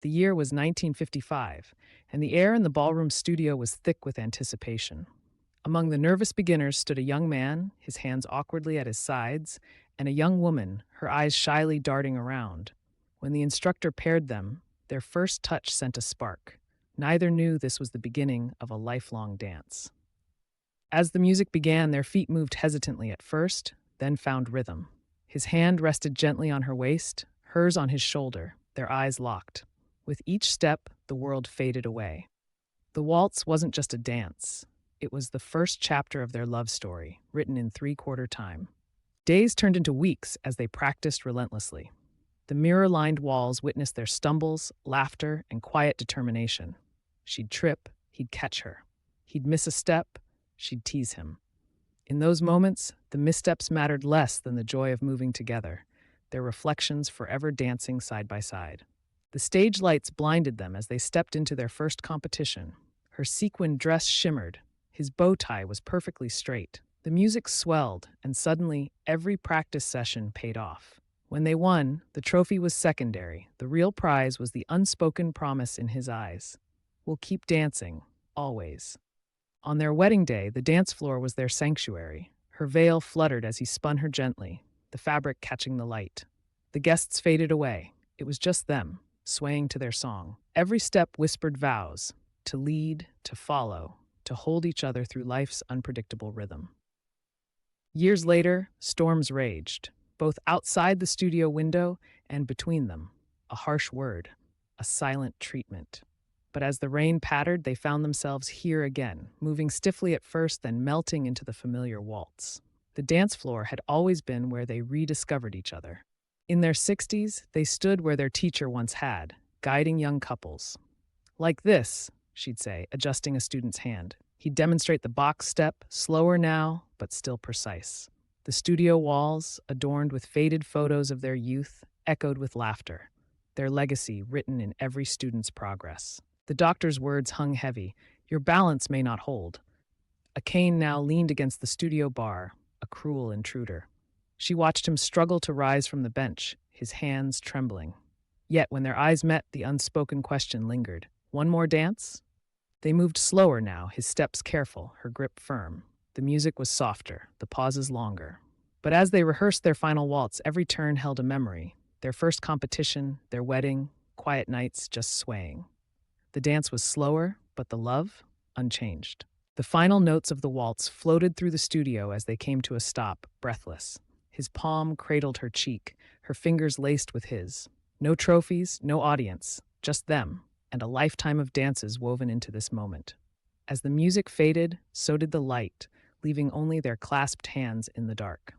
The year was 1955, and the air in the ballroom studio was thick with anticipation. Among the nervous beginners stood a young man, his hands awkwardly at his sides, and a young woman, her eyes shyly darting around. When the instructor paired them, their first touch sent a spark. Neither knew this was the beginning of a lifelong dance. As the music began, their feet moved hesitantly at first, then found rhythm. His hand rested gently on her waist, hers on his shoulder, their eyes locked. With each step, the world faded away. The waltz wasn't just a dance. It was the first chapter of their love story, written in three-quarter time. Days turned into weeks as they practiced relentlessly. The mirror-lined walls witnessed their stumbles, laughter, and quiet determination. She'd trip, he'd catch her. He'd miss a step, she'd tease him. In those moments, the missteps mattered less than the joy of moving together, their reflections forever dancing side by side. The stage lights blinded them as they stepped into their first competition. Her sequined dress shimmered. His bow tie was perfectly straight. The music swelled, and suddenly, every practice session paid off. When they won, the trophy was secondary. The real prize was the unspoken promise in his eyes. "We'll keep dancing, always." On their wedding day, the dance floor was their sanctuary. Her veil fluttered as he spun her gently, the fabric catching the light. The guests faded away. It was just them, swaying to their song. Every step whispered vows, to lead, to follow, to hold each other through life's unpredictable rhythm. Years later, storms raged, both outside the studio window and between them. A harsh word, a silent treatment. But as the rain pattered, they found themselves here again, moving stiffly at first, then melting into the familiar waltz. The dance floor had always been where they rediscovered each other. In their 60s, they stood where their teacher once had, guiding young couples. "Like this," she'd say, adjusting a student's hand. He'd demonstrate the box step, slower now, but still precise. The studio walls, adorned with faded photos of their youth, echoed with laughter, their legacy written in every student's progress. The doctor's words hung heavy. "Your balance may not hold." A cane now leaned against the studio bar, a cruel intruder. She watched him struggle to rise from the bench, his hands trembling. Yet when their eyes met, the unspoken question lingered. "One more dance?" They moved slower now, his steps careful, her grip firm. The music was softer, the pauses longer. But as they rehearsed their final waltz, every turn held a memory. Their first competition, their wedding, quiet nights just swaying. The dance was slower, but the love, unchanged. The final notes of the waltz floated through the studio as they came to a stop, breathless. His palm cradled her cheek, her fingers laced with his. No trophies, no audience, just them, and a lifetime of dances woven into this moment. As the music faded, so did the light, leaving only their clasped hands in the dark.